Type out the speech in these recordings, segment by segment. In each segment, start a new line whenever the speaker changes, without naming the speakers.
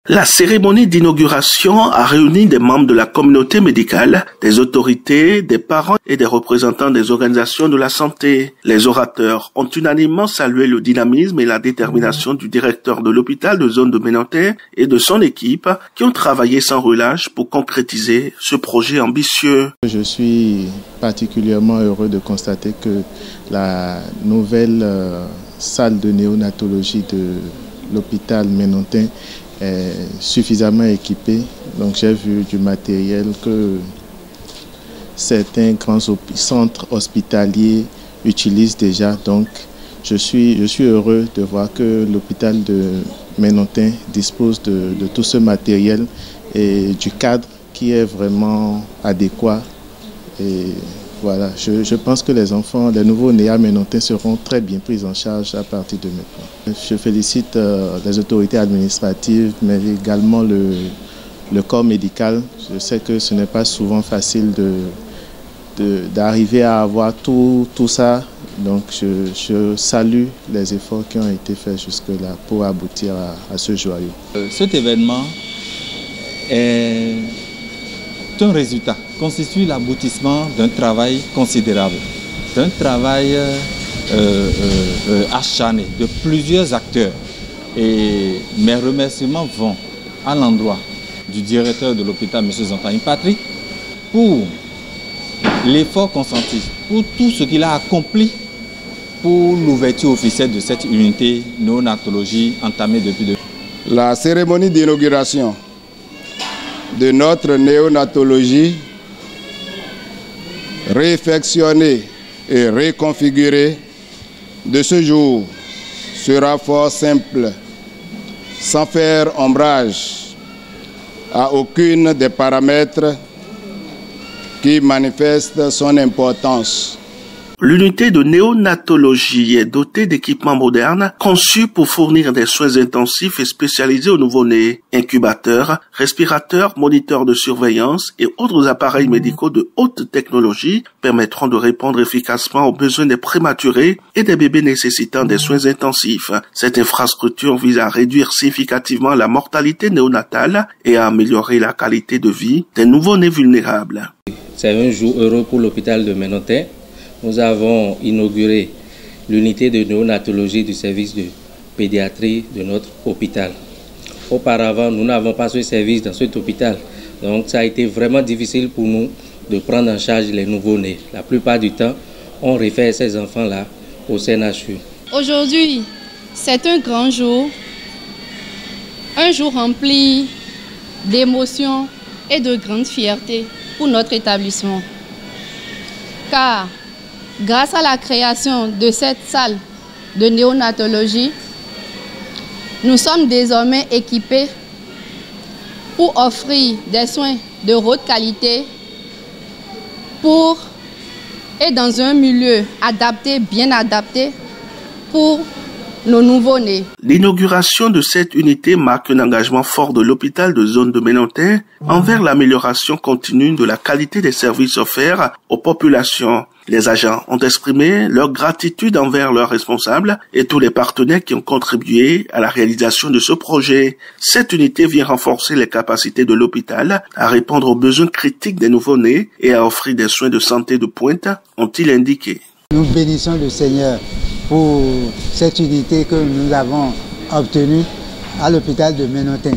La cérémonie d'inauguration a réuni des membres de la communauté médicale, des autorités, des parents et des représentants des organisations de la santé. Les orateurs ont unanimement salué le dynamisme et la détermination du directeur de l'hôpital de zone de Ménontin et de son équipe qui ont travaillé sans relâche pour concrétiser ce projet ambitieux.
Je suis particulièrement heureux de constater que la nouvelle salle de néonatologie de l'hôpital Ménontin est suffisamment équipée. Donc j'ai vu du matériel que certains grands centres hospitaliers utilisent déjà. Donc je suis heureux de voir que l'hôpital de Ménontin dispose de tout ce matériel et du cadre qui est vraiment adéquat. Et voilà, je pense que les enfants, les nouveaux-nés à Ménontin seront très bien pris en charge à partir de maintenant. Je félicite les autorités administratives, mais également le corps médical. Je sais que ce n'est pas souvent facile d'arriver à avoir tout ça. Donc je salue les efforts qui ont été faits jusque-là pour aboutir à ce joyau.
Cet événement est un résultat, constitue l'aboutissement d'un travail considérable, d'un travail acharné de plusieurs acteurs. Et mes remerciements vont à l'endroit du directeur de l'hôpital, M. Zantaï Patrick, pour l'effort consenti, pour tout ce qu'il a accompli pour l'ouverture officielle de cette unité néonatologie entamée depuis 2000.
La cérémonie d'inauguration de notre néonatologie réfectionnée et reconfigurée de ce jour sera fort simple, sans faire ombrage à aucune des paramètres qui manifestent son importance.
L'unité de néonatologie est dotée d'équipements modernes conçus pour fournir des soins intensifs et spécialisés aux nouveau-nés, incubateurs, respirateurs, moniteurs de surveillance et autres appareils médicaux de haute technologie permettront de répondre efficacement aux besoins des prématurés et des bébés nécessitant des soins intensifs. Cette infrastructure vise à réduire significativement la mortalité néonatale et à améliorer la qualité de vie des nouveau-nés vulnérables.
C'est un jour heureux pour l'hôpital de Ménontin. Nous avons inauguré l'unité de néonatologie du service de pédiatrie de notre hôpital. Auparavant, nous n'avons pas ce service dans cet hôpital. Donc, ça a été vraiment difficile pour nous de prendre en charge les nouveaux-nés. La plupart du temps, on réfère ces enfants-là au CNHU.
Aujourd'hui, c'est un grand jour rempli d'émotions et de grande fierté pour notre établissement. Car grâce à la création de cette salle de néonatologie, nous sommes désormais équipés pour offrir des soins de haute qualité et dans un milieu adapté, bien adapté pour nos nouveau-nés.
L'inauguration de cette unité marque un engagement fort de l'hôpital de zone de Ménontin envers l'amélioration continue de la qualité des services offerts aux populations. Les agents ont exprimé leur gratitude envers leurs responsables et tous les partenaires qui ont contribué à la réalisation de ce projet. Cette unité vient renforcer les capacités de l'hôpital à répondre aux besoins critiques des nouveau-nés et à offrir des soins de santé de pointe, ont-ils indiqué.
Nous bénissons le Seigneur pour cette unité que nous avons obtenue à l'hôpital de Ménontin.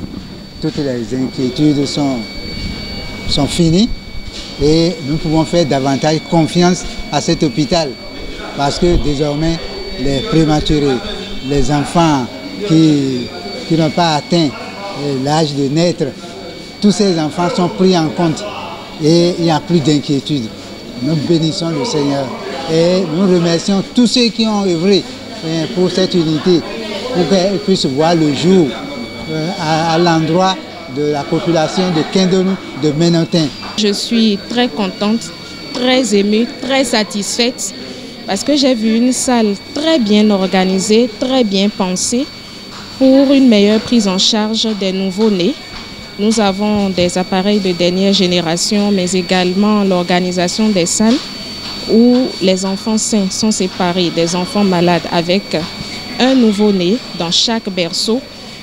Toutes les inquiétudes sont finies et nous pouvons faire davantage confiance à cet hôpital parce que désormais les prématurés, les enfants qui n'ont pas atteint l'âge de naître, tous ces enfants sont pris en compte et il n'y a plus d'inquiétude. Nous bénissons le Seigneur. Et nous remercions tous ceux qui ont œuvré pour cette unité, pour qu'elle puisse voir le jour à l'endroit de la population de Kindonou, de Ménontin.
Je suis très contente, très émue, très satisfaite parce que j'ai vu une salle très bien organisée, très bien pensée pour une meilleure prise en charge des nouveau-nés. Nous avons des appareils de dernière génération, mais également l'organisation des salles où les enfants sains sont séparés des enfants malades avec un nouveau-né dans chaque berceau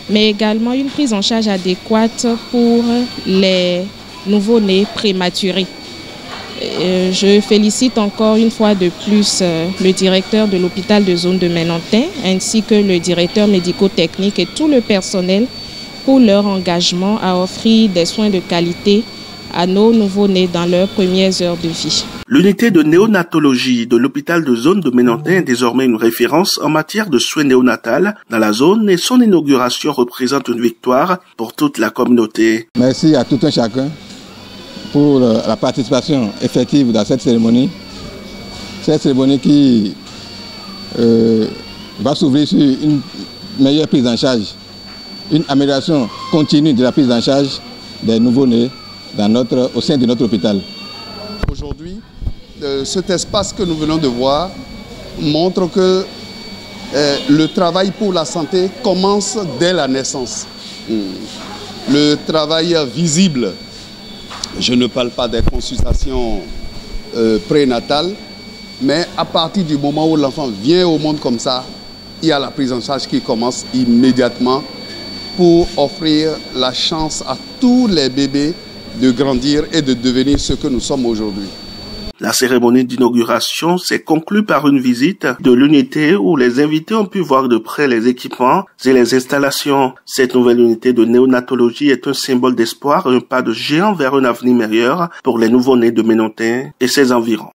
mais également une prise en charge adéquate pour les nouveau-nés prématurés. Je félicite encore une fois de plus le directeur de l'hôpital de zone de Menontin ainsi que le directeur médico-technique et tout le personnel pour leur engagement à offrir des soins de qualité à nos nouveau-nés dans leurs premières heures de vie.
L'unité de néonatologie de l'hôpital de zone de Menontin est désormais une référence en matière de soins néonatales dans la zone et son inauguration représente une victoire pour toute la communauté.
Merci à tout un chacun pour la participation effective dans cette cérémonie. Cette cérémonie qui va s'ouvrir sur une meilleure prise en charge, une amélioration continue de la prise en charge des nouveau-nés au sein de notre hôpital.
Aujourd'hui, cet espace que nous venons de voir montre que le travail pour la santé commence dès la naissance. Le travail visible, je ne parle pas des consultations prénatales, mais à partir du moment où l'enfant vient au monde comme ça, il y a la prise en charge qui commence immédiatement pour offrir la chance à tous les bébés de grandir et de devenir ce que nous sommes aujourd'hui.
La cérémonie d'inauguration s'est conclue par une visite de l'unité où les invités ont pu voir de près les équipements et les installations. Cette nouvelle unité de néonatologie est un symbole d'espoir et un pas de géant vers un avenir meilleur pour les nouveau-nés de Menontin et ses environs.